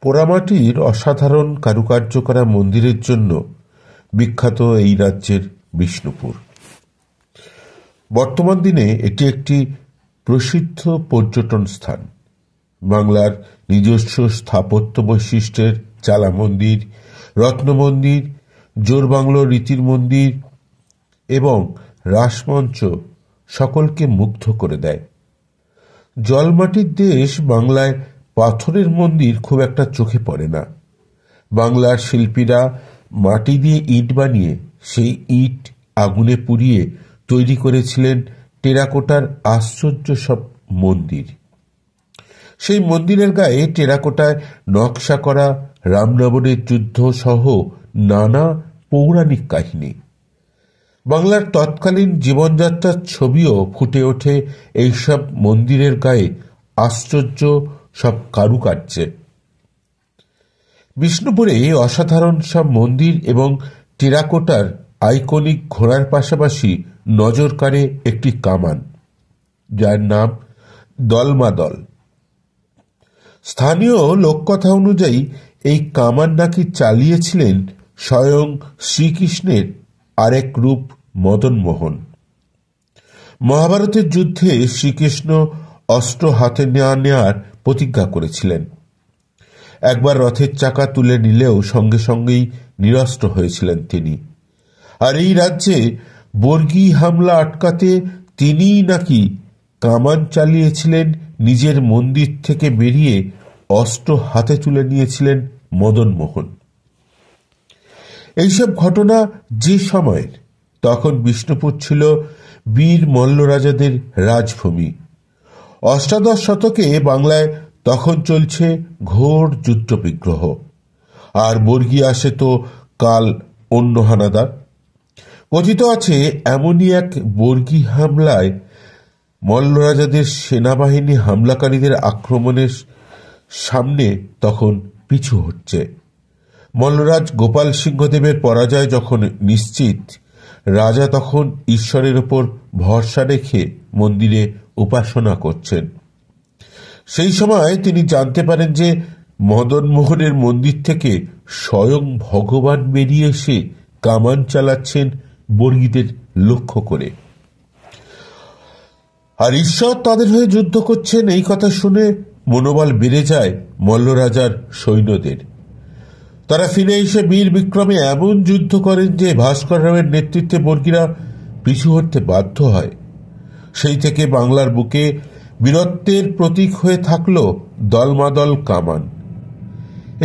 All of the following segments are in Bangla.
পোড়ামাটির অসাধারণ কারুকার্য করা মন্দিরের জন্য বিখ্যাত এই রাজ্যের বিষ্ণুপুর। বর্তমান দিনে এটি একটি প্রসিদ্ধ পর্যটন স্থান। বাংলার নিজস্ব স্থাপত্য বৈশিষ্ট্যের চালা মন্দির, রত্ন মন্দির, জোরবাংলো রীতির মন্দির এবং রাসমঞ্চ সকলকে মুগ্ধ করে দেয়। জলমাটির দেশ বাংলায় পাথরের মন্দির খুব একটা চোখে পড়ে না। বাংলার শিল্পীরা মাটি দিয়ে ইট বানিয়ে সেই ইট আগুনে পুড়িয়ে তৈরি করেছিলেন টেরাকোটার আশ্চর্য সব মন্দির। সেই মন্দিরের গায়ে টেরাকোটায় নকশা করা রামরাবণের যুদ্ধ সহ নানা পৌরাণিক কাহিনী। বাংলার তৎকালীন জীবনযাত্রার ছবিও ফুটে ওঠে এইসব মন্দিরের গায়ে আশ্চর্য সব কারুকার্যে। বিষ্ণুপুরে অসাধারণ সব মন্দির এবং টেরাকোটার আইকনিক ঘোড়ার পাশাপাশি নজর কাড়ে একটি কামান, যার নাম দলমাদল। স্থানীয় লোককথা অনুযায়ী এই কামান নাকি চালিয়েছিলেন স্বয়ং শ্রীকৃষ্ণের আরেক রূপ মদনমোহন। মহাভারতের যুদ্ধে শ্রীকৃষ্ণ অস্ত্র হাতে নেওয়ার প্রতিজ্ঞা করেছিলেন। একবার রথের চাকা তুলে নিলেও সঙ্গে সঙ্গেই নিরস্ত্র হয়েছিলেন তিনি। আর এই রাজ্যে বর্গী হামলা আটকাতে তিনিই নাকি কামান চালিয়েছিলেন, নিজের মন্দির থেকে বেরিয়ে অস্ত্র হাতে তুলে নিয়েছিলেন মদনমোহন। এইসব ঘটনা যে সময়ের, তখন বিষ্ণুপুর ছিল বীর মল্লরাজাদের রাজভূমি। অষ্টাদশ শতকে বাংলায় তখন চলছে ঘোর যুদ্ধবিগ্রহ, আর বর্গী আসে তো কাল অন্য হানাদার। কথিত আছে এমনই এক বর্গী হামলায় মল্লরাজাদের সেনাবাহিনী হামলাকারীদের আক্রমণের সামনে তখন পিছু হচ্ছে। মল্লরাজ গোপাল সিংহদেবের পরাজয় যখন নিশ্চিত, রাজা তখন ঈশ্বরের ওপর ভরসা রেখে মন্দিরে উপাসনা করছেন। সেই সময় তিনি জানতে পারেন যে মদনমোহনের মন্দির থেকে স্বয়ং ভগবান বেরিয়ে এসে কামান চালাচ্ছেন বর্গীদের লক্ষ্য করে, আর ঈশ্বর তাদের হয়ে যুদ্ধ করছেন। এই কথা শুনে মনোবল বেড়ে যায় মল্লরাজার সৈন্যদের। তারা ফিরে এসে বীর বিক্রমে এমন যুদ্ধ করেন যে ভাস্কর রাওয়ের নেতৃত্বে বর্গীরা পিছু হটতে বাধ্য হয়। সেই থেকে বাংলার বুকে বীরত্বের প্রতীক হয়ে থাকল দলমাদল কামান।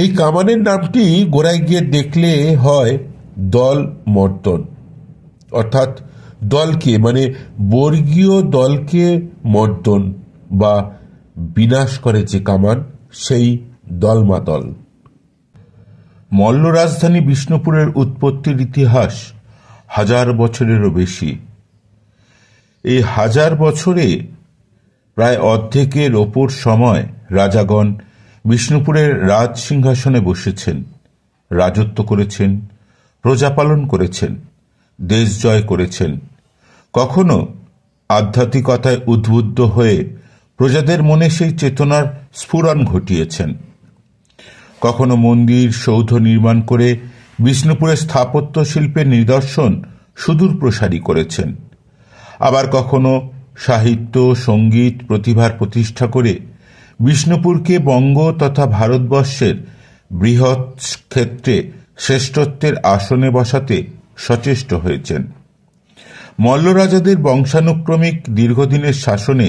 এই কামানের নামটি গোড়ায় গিয়ে দেখলে হয় দল মর্দন, অর্থাৎ দলকে মানে বর্গীয় দলকে মর্দন বা বিনাশ করে যে কামান, সেই দলমাদল। মল্ল রাজধানী বিষ্ণুপুরের উৎপত্তির ইতিহাস 1000 বছরেরও বেশি। এই 1000 বছরে প্রায় অর্ধেকের ওপর সময় রাজাগণ বিষ্ণুপুরের রাজ সিংহাসনে বসেছেন, রাজত্ব করেছেন, প্রজাপালন করেছেন, দেশ জয় করেছেন। কখনো আধ্যাত্মিকতায় উদ্বুদ্ধ হয়ে প্রজাদের মনে সেই চেতনার স্ফুরণ ঘটিয়েছেন। কখনো মন্দির সৌধ নির্মাণ করে বিষ্ণুপুরের স্থাপত্য শিল্পের নিদর্শন সুদূর প্রসারী করেছেন। আবার কখনো সাহিত্য সঙ্গীত প্রতিভার প্রতিষ্ঠা করে বিষ্ণুপুরকে বঙ্গ তথা ভারতবর্ষের বৃহৎ ক্ষেত্রে শ্রেষ্ঠত্বের আসনে বসাতে সচেষ্ট হয়েছেন। মল্লরাজাদের বংশানুক্রমিক দীর্ঘদিনের শাসনে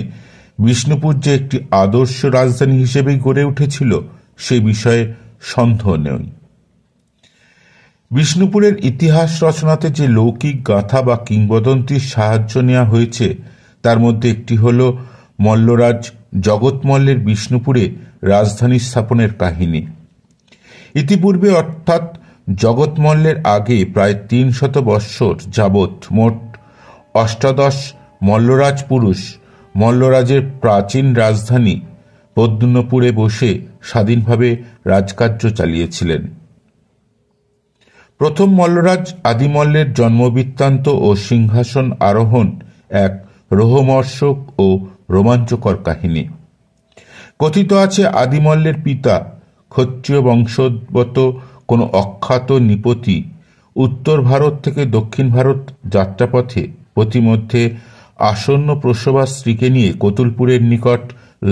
বিষ্ণুপুর যে একটি আদর্শ রাজধানী হিসেবে গড়ে উঠেছিল, সে বিষয়ে সন্দেহ নেই। বিষ্ণুপুরের ইতিহাস রচনাতে যে লৌকিক গাথা বা কিংবদন্তির সাহায্য নেওয়া হয়েছে, তার মধ্যে একটি হল মল্লরাজ জগৎমল্লের বিষ্ণুপুরে রাজধানী স্থাপনের কাহিনী। ইতিপূর্বে অর্থাৎ জগৎমল্লের আগে প্রায় 300 বৎসর যাবৎ মোট 18 মল্লরাজ পুরুষ মল্লরাজের প্রাচীন রাজধানী পদ্মপুরে বসে স্বাধীনভাবে রাজকার্য চালিয়েছিলেন। প্রথম মল্লরাজ আদিমল্লের জন্মবৃত্তান্ত ও সিংহাসন আরোহণ এক রোমহর্ষক ও রোমাঞ্চকর কাহিনী। কথিত আছে আদিমল্লের পিতা ক্ষত্রিয় বংশোদ্ভূত কোনো অখ্যাত নৃপতি উত্তর ভারত থেকে দক্ষিণ ভারত যাত্রাপথে প্রতিমধ্যে আসন্ন প্রসবা স্ত্রীকে নিয়ে কতুলপুরের নিকট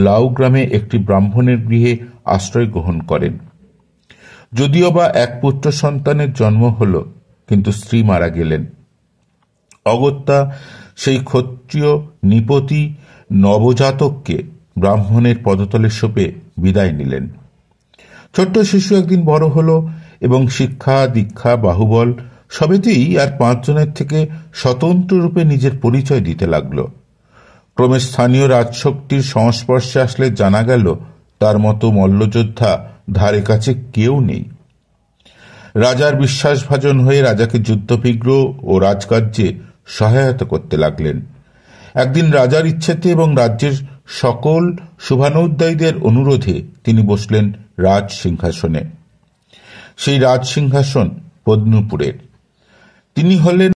লাউ গ্রামে একটি ব্রাহ্মণের গৃহে আশ্রয় গ্রহণ করেন। যদিও বা এক পুত্র সন্তানের জন্ম হল, কিন্তু স্ত্রী মারা গেলেন। অগত্যা সেই ক্ষত্রিয় নৃপতি নবজাতককে ব্রাহ্মণের পদতলে সঁপে বিদায় নিলেন। ছোট্ট শিশু একদিন বড় হল এবং শিক্ষা দীক্ষা বাহুবল সবেতেই আর 5 জনের থেকে স্বতন্ত্র রূপে নিজের পরিচয় দিতে লাগল। ক্রমে স্থানীয় রাজশক্তির সংস্পর্শে আসলে জানা গেল তার মতো মল্লযোদ্ধা ধারে কাছে কেউ নেই। রাজার বিশ্বাসভাজন হয়ে রাজাকে যুদ্ধবিগ্র ও রাজকার্যে সহায়তা করতে লাগলেন। একদিন রাজার ইচ্ছেতে এবং রাজ্যের সকল শুভানুদ্দায়ীদের অনুরোধে তিনি বসলেন রাজ সিংহাসনে। সেই রাজ সিংহাসন পদ্মপুরের। তিনি হলেন